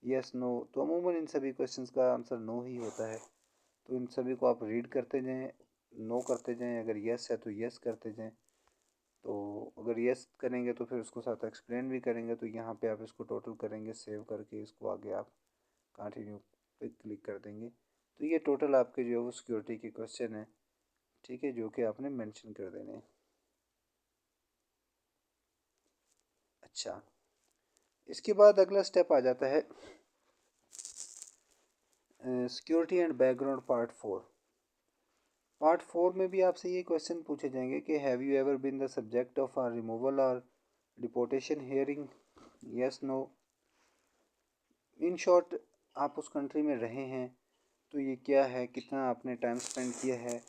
Yes, no. तो अमूमन इन सभी questions का answer no ही होता है। तो इन सभी को आप रीड करते जाएं, नो करते जाएं। अगर यस है तो यस करते जाएं। तो अगर यस करेंगे तो फिर उसको साथ एक्सप्लेन भी करेंगे। तो यहाँ पे आप इसको टोटल करेंगे, सेव करके इसको आगे आप कंटिन्यू पे क्लिक कर देंगे। तो ये टोटल आपके जो है वो सिक्योरिटी के क्वेश्चन है, ठीक है, जो कि आपने मेंशन कर देने हैं। अच्छा, इसके बाद अगला स्टेप आ जाता है security and background part 4। Part 4 में भी आपसे ये क्वेश्चन पूछे जाएंगे कि have you ever been the subject of a removal or deportation hearing? Yes, no. In short, आप उस कंट्री में रहे हैं तो ये क्या है, कितना आपने टाइम स्पेंड किया है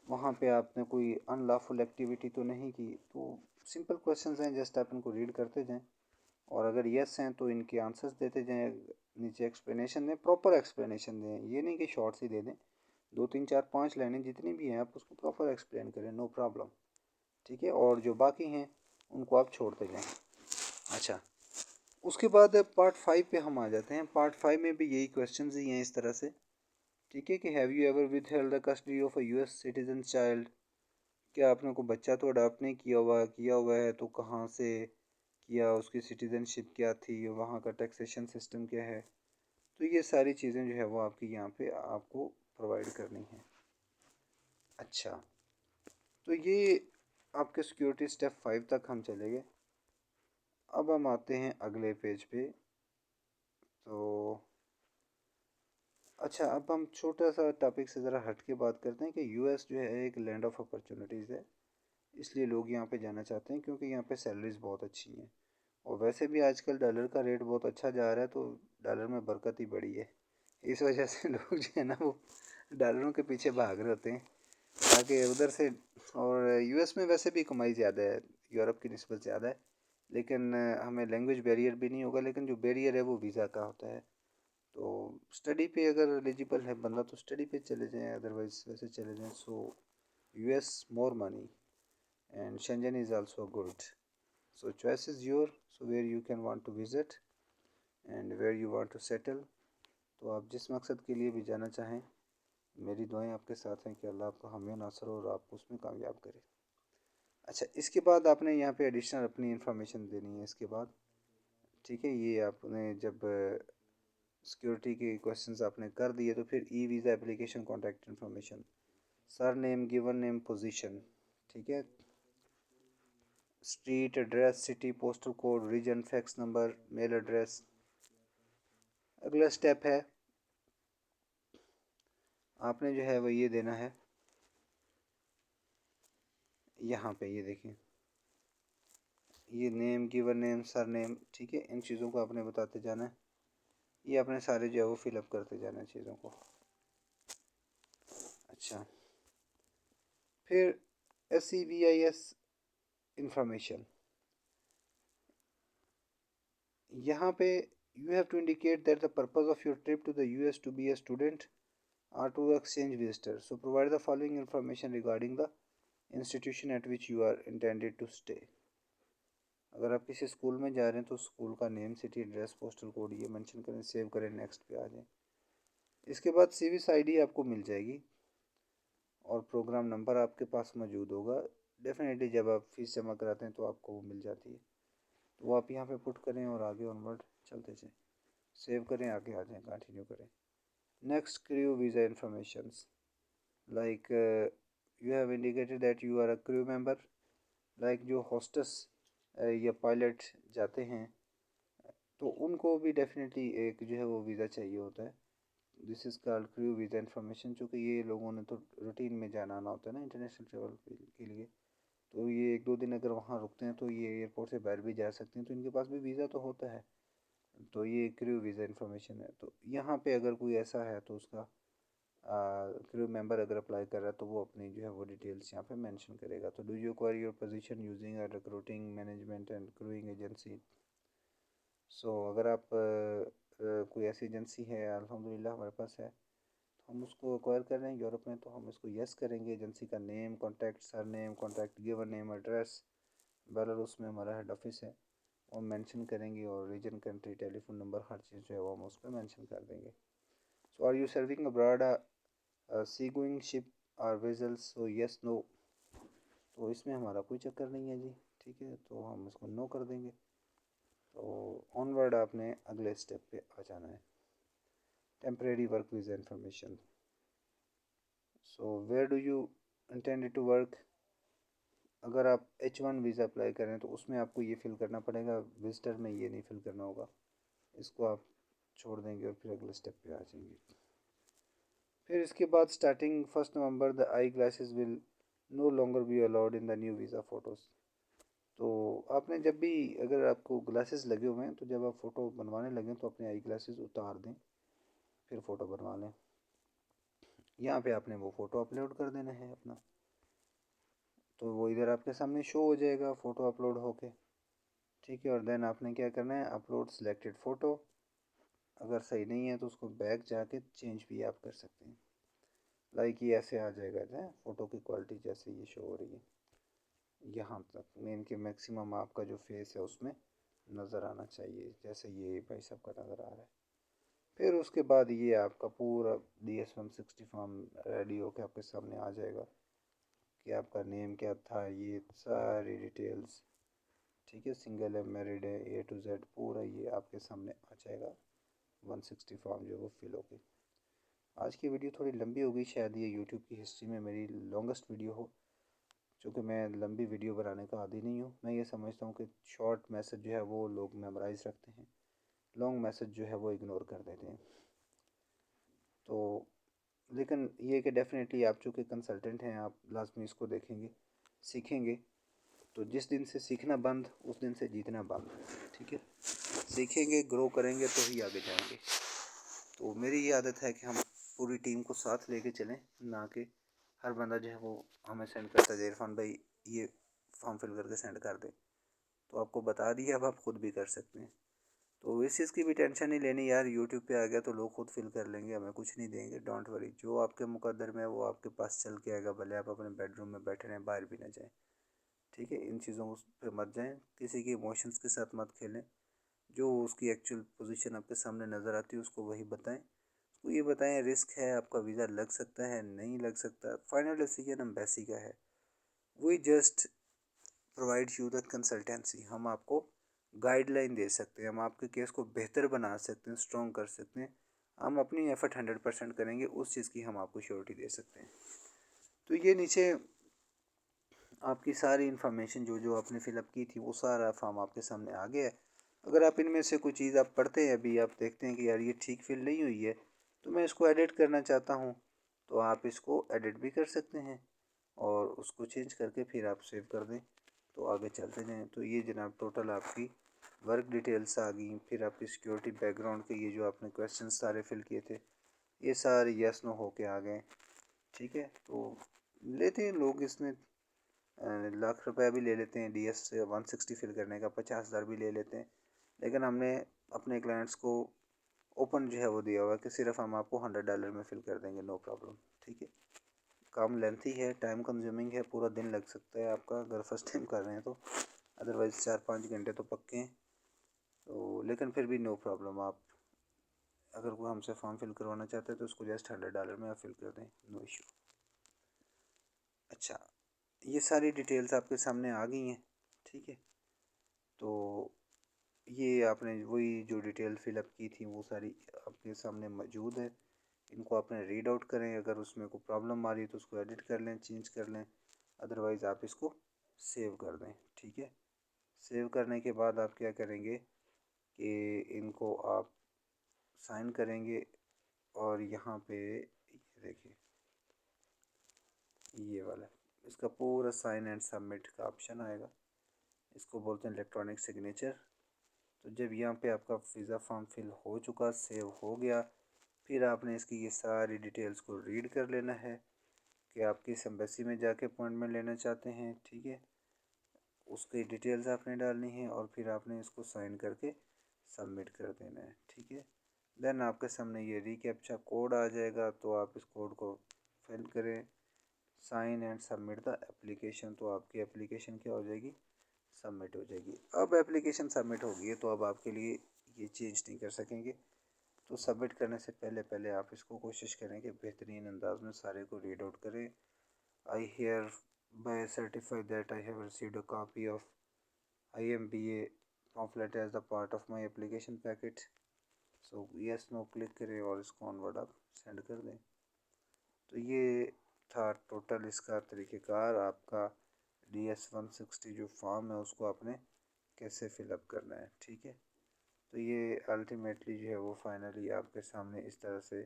वहाँ पे, आपने कोई अनलॉफुल एक्टिविटी तो नहीं की। तो सिंपल क्वेश्चंस हैं, जस्ट आप इनको रीड करते जाएं और अगर यस हैं तो इनके आंसर्स देते जाएं। नीचे एक्सप्लेनेशन दें, प्रॉपर एक्सप्लेनेशन दें, ये नहीं कि शॉर्ट्स ही दे दें। 2 3 4 5 लाइनें जितनी भी हैं आप उसको प्रॉपर एक्सप्लेन करें, नो प्रॉब्लम, ठीक है। और जो बाकी हैं उनको आप छोड़ते जाएं। अच्छा, उसके बाद पार्ट 5 पे हम आ जाते हैं। पार्ट 5 में भी यही क्वेश्चंस ही हैं इस तरह से, ठीक है, कि have you ever withheld the custody of a US citizen child? क्या आपने कोई बच्चा तो अडॉप्ट नहीं किया हुआ है तो कहाँ से किया, उसकी सिटीजनशिप क्या थी, वहाँ का टैक्सेशन सिस्टम क्या है? तो ये सारी चीज़ें जो है वो आपकी यहाँ पे आपको प्रोवाइड करनी है। अच्छा, तो ये आपके सिक्योरिटी स्टेप 5 तक हम चले गए। अब हम आते हैं अगले पेज पे। तो अच्छा, अब हम छोटा सा टॉपिक से ज़रा हट के बात करते हैं कि यूएस जो है एक लैंड ऑफ अपॉर्चुनिटीज़ है, इसलिए लोग यहाँ पे जाना चाहते हैं क्योंकि यहाँ पे सैलरीज बहुत अच्छी हैं। और वैसे भी आजकल डॉलर का रेट बहुत अच्छा जा रहा है, तो डॉलर में बरकत ही बढ़ी है। इस वजह से लोग जो है ना वो डॉलरों के पीछे भाग रहे होते हैं ताकि उधर से। और यूएस में वैसे भी कमाई ज़्यादा है, यूरोप की निस्बत ज़्यादा है, लेकिन हमें लैंग्वेज बैरियर भी नहीं होगा। लेकिन जो बैरियर है वो वीज़ा का होता है। तो स्टडी पे अगर एलिजिबल है बंदा तो स्टडी पे चले जाएं, अदरवाइज वैसे चले जाएं। So US more money and Shenzhen is also good. So choice is your, so where you can want to visit and where you want to settle. तो आप जिस मकसद के लिए भी जाना चाहें, मेरी दुआएं आपके साथ हैं कि अल्लाह आपको हामी नासर और आपको उसमें कामयाब करे। अच्छा, इसके बाद आपने यहाँ पे एडिशनल अपनी इंफॉर्मेशन देनी है इसके बाद, ठीक है। ये आपने जब सिक्योरिटी के क्वेश्चंस आपने कर दिए तो फिर e visa application contact information, surname, given name, position, ठीक है, street address, city, postal code, region, fax number, mail address. अगला स्टेप है आपने जो है वो ये देना है यहाँ पे, ये देखिए, ये name, given name, sir name, ठीक है, इन चीज़ों को आपने बताते जाना है। ये आपने सारे जो है वो फिलअप करते जाना है चीज़ों को। अच्छा, फिर SCVIS इंफॉर्मेशन, यहाँ पे you have to indicate that the purpose of your trip to the US to be a student or to exchange visitor. So provide the following information regarding the institution at which you are intended to stay. अगर आप किसी school में जा रहे हैं तो school का name, city, address, postal code ये मेंशन करें, सेव करें, नेक्स्ट पे आ जाएं। इसके बाद सीविस आईडी आपको मिल जाएगी और प्रोग्राम नंबर आपके पास मौजूद होगा। डेफिनेटली जब आप फीस जमा कराते हैं तो आपको वो मिल जाती है, तो वो आप यहाँ पे पुट करें और आगे ऑनवर्ड चलते जाएं। सेव करें, आगे आ जाएं, कंटिन्यू करें। Next, crew visa informations, like you have indicated that you are a crew member. Like जो होस्टेस या पायलट जाते हैं तो उनको भी डेफिनेटली एक जो है वो वीज़ा चाहिए होता है। This is called crew visa information. चूँकि ये लोगों ने तो रूटीन में जाना आना होता है ना इंटरनेशनल ट्रेवल के लिए, तो ये 1-2 दिन अगर वहाँ रुकते हैं तो ये एयरपोर्ट से बाहर भी जा सकते हैं, तो इनके पास भी वीज़ा तो होता है। तो ये क्रू वीज़ा इन्फॉर्मेशन है। तो यहाँ पे अगर कोई ऐसा है तो उसका क्रू मेंबर अगर अप्लाई कर रहा है तो वो अपनी जो है वो डिटेल्स यहाँ पे मेंशन करेगा। तो do you acquire your position using a recruiting management and crewing agency. So अगर आप कोई ऐसी एजेंसी है, अल्हम्दुलिल्लाह हमारे पास है, तो हम उसको एक्वायर कर रहे हैं यूरोप में, तो हम इसको यस करेंगे। एजेंसी का name, contact sir name, contact giver name, address, Belarus में हमारा हेड ऑफिस है वो मेंशन करेंगे, और रीजन, कंट्री, टेलीफोन नंबर, हर चीज़ जो है वो हम उस पर मेंशन कर देंगे। So are you serving abroad sea going ship or vessels, so yes no. तो इसमें हमारा कोई चक्कर नहीं है जी, ठीक है, तो हम इसको नो कर देंगे। तो ऑनवर्ड आपने अगले स्टेप पे आ जाना है। Temporary work visa information. So where do you intend to work. अगर आप H1 वीज़ा अप्लाई करें तो उसमें आपको ये फिल करना पड़ेगा, विजिटर में ये नहीं फिल करना होगा, इसको आप छोड़ देंगे और फिर अगले स्टेप पे आ जाएंगे। फिर इसके बाद starting 1 November the eye glasses will no longer be allowed in the new visa photos. तो आपने जब भी, अगर आपको ग्लासेस लगे हुए हैं तो जब आप फ़ोटो बनवाने लगें तो अपने आई ग्लासेस उतार दें, फिर फ़ोटो बनवा लें। यहाँ पे आपने वो फ़ोटो अपलोड कर देना है अपना, तो वो इधर आपके सामने शो हो जाएगा फ़ोटो अपलोड होके, ठीक है। और देन आपने क्या करना है, अपलोड सिलेक्टेड फ़ोटो। अगर सही नहीं है तो उसको बैक जाके चेंज भी आप कर सकते हैं। लाइक ये ऐसे आ जाएगा ना फ़ोटो की क्वालिटी जैसे ये शो हो रही है, यहाँ तक मेन के मैक्सिमम आपका जो फेस है उसमें नज़र आना चाहिए, जैसे ये भाई साहब का नज़र आ रहा है। फिर उसके बाद ये आपका पूरा DS-160 फॉर्म रेडी होकर आपके सामने आ जाएगा कि आपका नेम क्या था, ये सारी डिटेल्स, ठीक है, सिंगल है, मैरिड है, A to Z पूरा ये आपके सामने आ जाएगा। 160 फॉर्म जो वो फिल हो गई। आज की वीडियो थोड़ी लंबी हो गई, शायद ये यूट्यूब की हिस्ट्री में मेरी लॉन्गेस्ट वीडियो हो, चूँकि मैं लंबी वीडियो बनाने का आदी नहीं हूँ। मैं ये समझता हूँ कि शॉर्ट मैसेज जो है वो लोग मेमोराइज़ रखते हैं, लॉन्ग मैसेज जो है वो इग्नोर कर देते हैं। तो लेकिन ये कि डेफिनेटली आप चूँकि कंसल्टेंट हैं, आप लाजमी इसको देखेंगे, सीखेंगे। तो जिस दिन से सीखना बंद, उस दिन से जीतना बंद, ठीक है। सीखेंगे, ग्रो करेंगे तो ही आगे जाएंगे। तो मेरी ये आदत है कि हम पूरी टीम को साथ लेके चलें, ना कि हर बंदा जो है वो हमें सेंड करता है, इरफान भाई ये फॉर्म फिल करके सेंड कर दे। तो आपको बता दिया, अब आप खुद भी कर सकते हैं। तो इस चीज़ की भी टेंशन नहीं लेनी यार, यूट्यूब पे आ गया तो लोग खुद फिल कर लेंगे, हमें कुछ नहीं देंगे। डोंट वरी, जो आपके मुकद्दर में है वो आपके पास चल के आएगा, भले आप अपने बेडरूम में बैठे रहें, बाहर भी ना जाएं, ठीक है। इन चीज़ों पे मत जाएं, किसी के इमोशंस के साथ मत खेलें। जो उसकी एक्चुअल पोजीशन आपके सामने नज़र आती है उसको वही बताएं। उसको ये बताएं रिस्क है, आपका वीज़ा लग सकता है, नहीं लग सकता, फाइनल डिसीजन एम्बेसी का है। We just provide you the consultancy, हम आपको गाइडलाइन दे सकते हैं, हम आपके केस को बेहतर बना सकते हैं, स्ट्रॉन्ग कर सकते हैं। हम अपनी एफर्ट 100% करेंगे, उस चीज़ की हम आपको श्योरिटी दे सकते हैं। तो ये नीचे आपकी सारी इन्फॉर्मेशन जो जो आपने फिलअप की थी वो सारा फॉर्म आपके सामने आ गया है। अगर आप इनमें से कोई चीज़ आप पढ़ते हैं, अभी आप देखते हैं कि यार ये ठीक फिल नहीं हुई है, तो मैं इसको एडिट करना चाहता हूँ, तो आप इसको एडिट भी कर सकते हैं और उसको चेंज करके फिर आप सेव कर दें, तो आगे चलते जाएँ। तो ये जनाब टोटल आपकी वर्क डिटेल्स आ गई। फिर आपकी सिक्योरिटी बैकग्राउंड के ये जो आपने क्वेश्चन सारे फिल किए थे, ये सारे यस नो होके आ गए, ठीक है। तो लेते हैं लोग इसमें लाख रुपया भी ले लेते हैं, DS से 160 फिल करने का 50,000 भी ले लेते हैं। लेकिन हमने अपने क्लाइंट्स को ओपन जो है वो दिया हुआ है कि सिर्फ हम आपको $100 में फिल कर देंगे, नो प्रॉब्लम, ठीक है। काम लेंथी है, टाइम कंज्यूमिंग है, पूरा दिन लग सकता है आपका अगर फर्स्ट टाइम कर रहे हैं तो, अदरवाइज़ 4-5 घंटे तो पक्के हैं। तो लेकिन फिर भी नो प्रॉब्लम, आप अगर कोई हमसे फॉर्म फिल करवाना चाहते हैं तो उसको जस्ट $100 में आप फिल कर दें, नो इशू। अच्छा, ये सारी डिटेल्स आपके सामने आ गई हैं, ठीक है। तो ये आपने वही जो डिटेल फिलअप की थी वो सारी आपके सामने मौजूद है। इनको आपने रीड आउट करें, अगर उसमें कोई प्रॉब्लम आ रही है तो उसको एडिट कर लें, चेंज कर लें, अदरवाइज़ आप इसको सेव कर दें, ठीक है। सेव करने के बाद आप क्या करेंगे कि इनको आप साइन करेंगे और यहाँ पे ये देखिए ये वाला, इसका पूरा साइन एंड सबमिट का ऑप्शन आएगा। इसको बोलते हैं इलेक्ट्रॉनिक सिग्नेचर। तो जब यहाँ पे आपका वीज़ा फॉर्म फिल हो चुका, सेव हो गया, फिर आपने इसकी ये सारी डिटेल्स को रीड कर लेना है कि आप किस एम्बेसी में जाके अपॉइंटमेंट लेना चाहते हैं, ठीक है। उसकी डिटेल्स आपने डालनी है और फिर आपने इसको साइन करके सबमिट कर देना है, ठीक है। देन आपके सामने ये रीकैप्चा कोड आ जाएगा, तो आप इस कोड को फिल करें, sign and submit the application. तो आपकी एप्लीकेशन क्या हो जाएगी, सबमिट हो जाएगी। अब एप्लीकेशन सबमिट हो गई है, तो अब आपके लिए ये चेंज नहीं कर सकेंगे। तो सबमिट करने से पहले पहले आप इसको कोशिश करें कि बेहतरीन अंदाज में सारे को रीड आउट करें। I hereby certified that I have received a copy of IMBA pamphlet as the part of my application packet. So yes no click करें और इसको ऑनवर्ड आप सेंड कर दें। तो ये था टोटल इसका तरीक़ेकार। आपका DS-160 जो फॉर्म है उसको आपने कैसे फिलअप करना है, ठीक है। तो ये अल्टीमेटली जो है वो फाइनली आपके सामने इस तरह से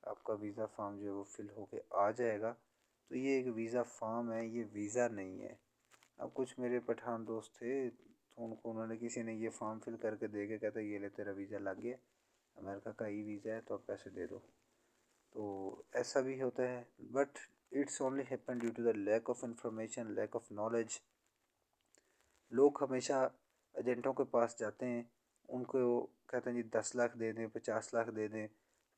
आपका वीज़ा फॉर्म जो है वो फिल होके आ जाएगा। तो ये एक वीज़ा फॉर्म है, ये वीज़ा नहीं है। अब कुछ मेरे पठान दोस्त थे, तो उन्होंने किसी ने ये फॉर्म फिल करके दे के कहता ये ले तेरा वीज़ा लग गया, अमेरिका का ई वीज़ा है, तो अब पैसे दे दो। तो ऐसा भी होता है, but it's only happen due to the lack of information, lack of knowledge. लोग हमेशा एजेंटों के पास जाते हैं, उनको कहते हैं जी 10 लाख दे दें, 50 लाख दे दें,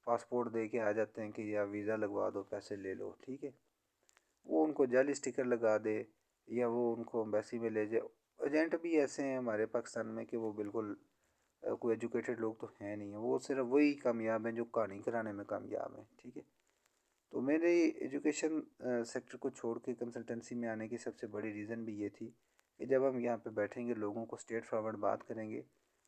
पासपोर्ट दे के आ जाते हैं कि या वीज़ा लगवा दो, पैसे ले लो, ठीक है। वो उनको जाली स्टिकर लगा दे या वो उनको एम्बेसी में ले जाए। एजेंट भी ऐसे हैं हमारे पाकिस्तान में कि वो बिल्कुल कोई एजुकेटेड लोग तो हैं नहीं है, वो सिर्फ वही कामयाब हैं जो कहानी कराने में कामयाब हैं, ठीक है। तो मेरे एजुकेशन सेक्टर को छोड़ के कंसल्टेंसी में आने की सबसे बड़ी रीज़न भी ये थी कि जब हम यहाँ पे बैठेंगे, लोगों को स्ट्रेट फॉरवर्ड बात करेंगे,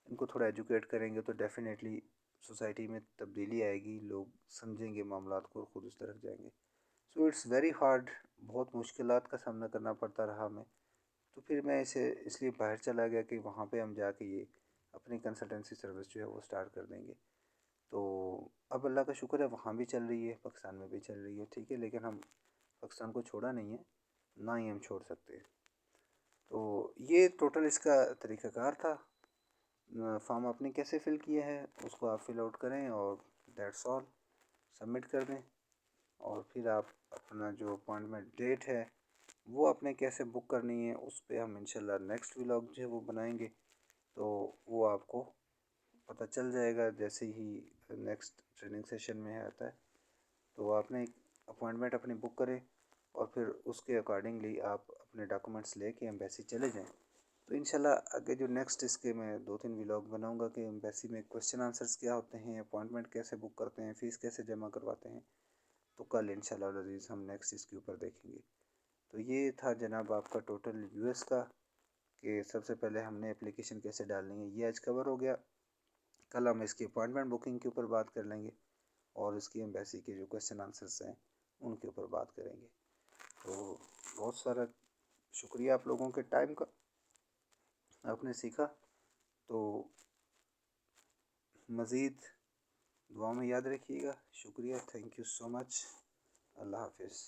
इनको थोड़ा एजुकेट करेंगे, तो डेफिनेटली सोसाइटी में तब्दीली आएगी, लोग समझेंगे मामलात को और ख़ुद उस तरफ जाएंगे। सो इट्स वेरी हार्ड, बहुत मुश्किलात का सामना करना पड़ता रहा हमें। तो फिर मैं इसे इसलिए बाहर चला गया कि वहाँ पे हम जाके ये अपनी कंसल्टेंसी सर्विस जो है वो स्टार्ट कर देंगे। तो अब अल्लाह का शुक्र है वहाँ भी चल रही है, पाकिस्तान में भी चल रही है, ठीक है। लेकिन हम पाकिस्तान को छोड़ा नहीं है, ना ही हम छोड़ सकते। तो ये टोटल इसका तरीक़ाकार था। फॉर्म आपने कैसे फ़िल किया है उसको आप फ़िल आउट करें और दैट्स ऑल, सबमिट कर दें। और फिर आप अपना जो अपॉइंटमेंट डेट है वो आपने कैसे बुक करनी है उस पर हम इंशाल्लाह नेक्स्ट व्लॉग जो है वो बनाएंगे। तो वो आपको पता चल जाएगा जैसे ही नेक्स्ट ट्रेनिंग सेशन में आता है। तो आपने एक अपॉइंटमेंट अपनी बुक करें और फिर उसके अकॉर्डिंगली आप अपने डॉक्यूमेंट्स लेके एम्बेसी चले जाएं। तो इंशाल्लाह आगे जो नेक्स्ट इसके मैं 2-3 व्लॉग बनाऊंगा कि एम्बेसी में क्वेश्चन आंसर्स क्या होते हैं, अपॉइंटमेंट कैसे बुक करते हैं, फ़ीस कैसे जमा करवाते हैं। तो कल इंशाल्लाह अज़ीज़ हम नेक्स्ट इसके ऊपर देखेंगे। तो ये था जनाब आपका टोटल US का कि सबसे पहले हमने एप्लीकेशन कैसे डालनी है, ये आज कवर हो गया। कल हम इसकी अपॉइंटमेंट बुकिंग के ऊपर बात कर लेंगे और इसकी एम्बेसी के जो क्वेश्चन आंसर्स हैं उनके ऊपर बात करेंगे। तो बहुत सारा शुक्रिया आप लोगों के टाइम का, आपने सीखा। तो मज़ीद दुआ में याद रखिएगा। शुक्रिया, थैंक यू सो मच। अल्लाह हाफिज़।